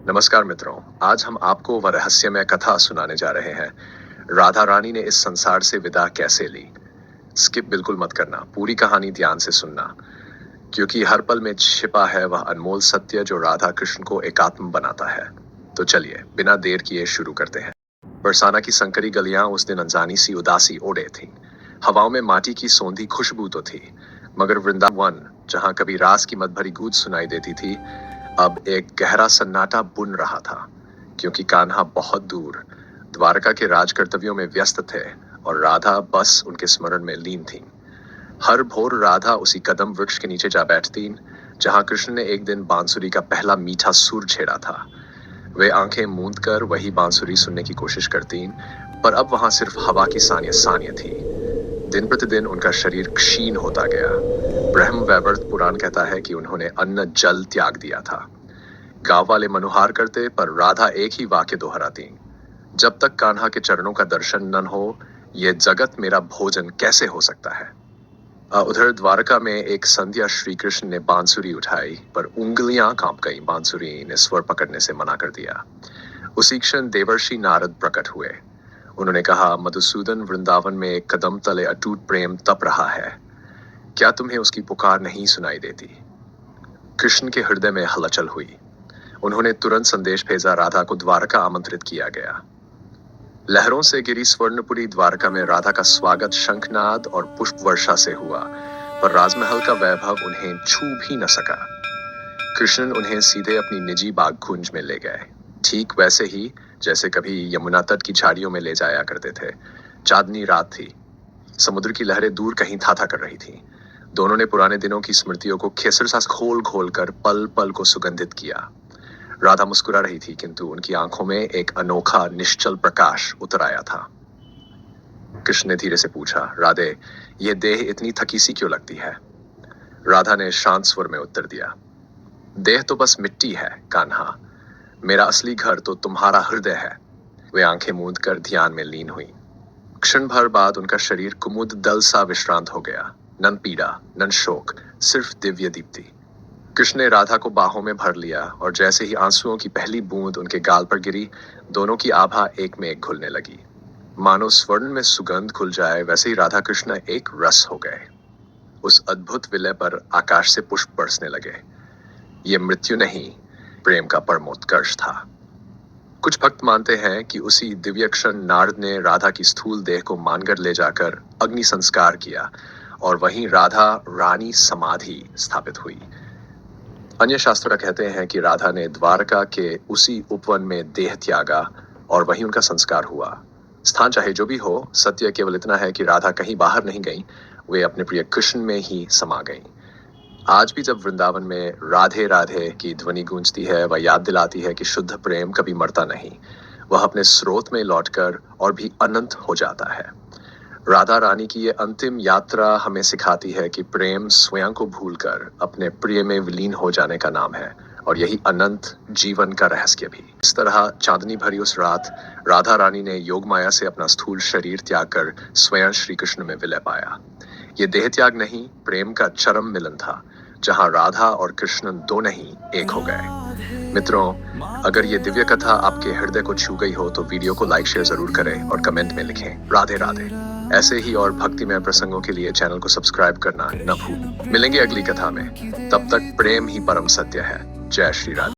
नमस्कार मित्रों, आज हम आपको वह रहस्यमय कथा सुनाने जा रहे हैं। राधा रानी ने इस संसार से विदा कैसे ली। स्किप बिल्कुल मत करना, पूरी कहानी ध्यान से सुनना, क्योंकि हर पल में छिपा है वह अनमोल सत्य जो राधा कृष्ण को एकात्म बनाता है। तो चलिए बिना देर किए शुरू करते हैं। बरसाना की संकरी गलियां उस दिन अनजानी सी उदासी ओढ़े थीं। हवाओं में माटी की सौंधी खुशबू तो थी, मगर वृंदावन, जहां कभी रास की मदभरी गूंज सुनाई देती थी, अब एक गहरा सन्नाटा बुन रहा था, क्योंकि कान्हा बहुत दूर द्वारका के राज कर्तव्यों में व्यस्त थे और राधा बस उनके स्मरण में लीन थी। हर भोर राधा उसी कदम वृक्ष के नीचे जा बैठती, जहां कृष्ण ने एक दिन बांसुरी का पहला मीठा सुर छेड़ा था। वे आंखें मूंद कर वही बांसुरी सुनने की कोशिश करती, पर अब वहां सिर्फ हवा की सानिय सानिय थी। दिन प्रतिदिन उनका शरीर क्षीण होता गया। ब्रह्म वैवर्त पुराण कहता है कि उन्होंने अन्न जल त्याग दिया था। गांव वाले मनुहार करते, पर राधा एक ही वाक्य दोहराती, जब तक कान्हा के चरणों का दर्शन न हो, ये जगत मेरा भोजन कैसे हो सकता है। उधर द्वारका में एक संध्या श्री कृष्ण ने बांसुरी उठाई, पर उंगलियां कांप गई। बांसुरी ने स्वर पकड़ने से मना कर दिया। उसी क्षण देवर्षि नारद प्रकट हुए। उन्होंने कहा, मधुसूदन, वृंदावन में एक कदम तले अटूट प्रेम तप रहा है। क्या तुम्हें उसकी पुकार नहीं सुनाई देती। कृष्ण के हृदय में हलचल हुई। उन्होंने तुरंत संदेश भेजा, राधा को द्वारका आमंत्रित किया गया। लहरों से गिरी स्वर्णपुरी द्वारका में राधा का स्वागत शंखनाद और पुष्प वर्षा से हुआ, पर राजमहल का वैभव उन्हें छू भी न सका। कृष्ण उन्हें सीधे अपनी निजी बागकुंज में ले गए, ठीक वैसे ही जैसे कभी यमुना तट की झाड़ियों में ले जाया करते थे। चांदनी रात थी। समुद्र की लहरें दूर कहीं थाथा कर रही थीं। दोनों ने पुराने दिनों की स्मृतियों को खेसर सा खोल खोल कर पल पल को सुगंधित किया। राधा मुस्कुरा रही थी, किंतु उनकी आंखों में एक अनोखा निश्चल प्रकाश उतर आया था। कृष्ण ने धीरे से पूछा, राधे, ये देह इतनी थकी सी क्यों लगती है। राधा ने शांत स्वर में उत्तर दिया, देह तो बस मिट्टी है कान्हा, मेरा असली घर तो तुम्हारा हृदय है। वे आंखें मूंद कर ध्यान में लीन हुई। क्षण भर बाद उनका शरीर कुमुद दल सा विश्रांत हो गया। नन पीड़ा, नन शोक, सिर्फ दिव्य दीप्ति। कृष्ण ने राधा को बाहों में भर लिया, और जैसे ही आंसुओं की पहली बूंद उनके गाल पर गिरी, दोनों की आभा एक में एक घुलने लगी। मानो स्वर्ण में सुगंध खुल जाए, वैसे ही राधा कृष्ण एक रस हो गए। उस अद्भुत विलय पर आकाश से पुष्प बरसने लगे। ये मृत्यु नहीं, प्रेम का परमोत्कर्ष था। कुछ भक्त मानते हैं कि उसी दिव्य क्षण नारद ने राधा की स्थूल देह को मानगढ़ ले जाकर अग्नि संस्कार किया, और वहीं राधा रानी समाधि स्थापित हुई। अन्य शास्त्र कहते हैं कि राधा ने द्वारका के उसी उपवन में देह त्यागा और वहीं उनका संस्कार हुआ। स्थान चाहे जो भी हो, सत्य केवल इतना है कि राधा कहीं बाहर नहीं गई, वे अपने प्रिय कृष्ण में ही समा गईं। आज भी जब वृंदावन में राधे राधे की ध्वनि गूंजती है, वह याद दिलाती है कि शुद्ध प्रेम कभी मरता नहीं, वह अपने स्रोत में लौटकर और भी अनंत हो जाता है। राधा रानी की ये अंतिम यात्रा हमें सिखाती है कि प्रेम स्वयं को भूलकर अपने प्रिय में विलीन हो जाने का नाम है, और यही अनंत जीवन का रहस्य भी। इस तरह चांदनी भरी उस रात राधा रानी ने योग माया से अपना स्थूल शरीर त्याग कर स्वयं श्री कृष्ण में विलय पाया। ये देह त्याग नहीं, प्रेम का चरम मिलन था, जहां राधा और कृष्ण दो नहीं एक हो गए। मित्रों, अगर ये दिव्य कथा आपके हृदय को छू गई हो तो वीडियो को लाइक शेयर जरूर करें और कमेंट में लिखें राधे राधे। ऐसे ही और भक्तिमय प्रसंगों के लिए चैनल को सब्सक्राइब करना न भूलें। मिलेंगे अगली कथा में, तब तक प्रेम ही परम सत्य है। जय श्री राधे।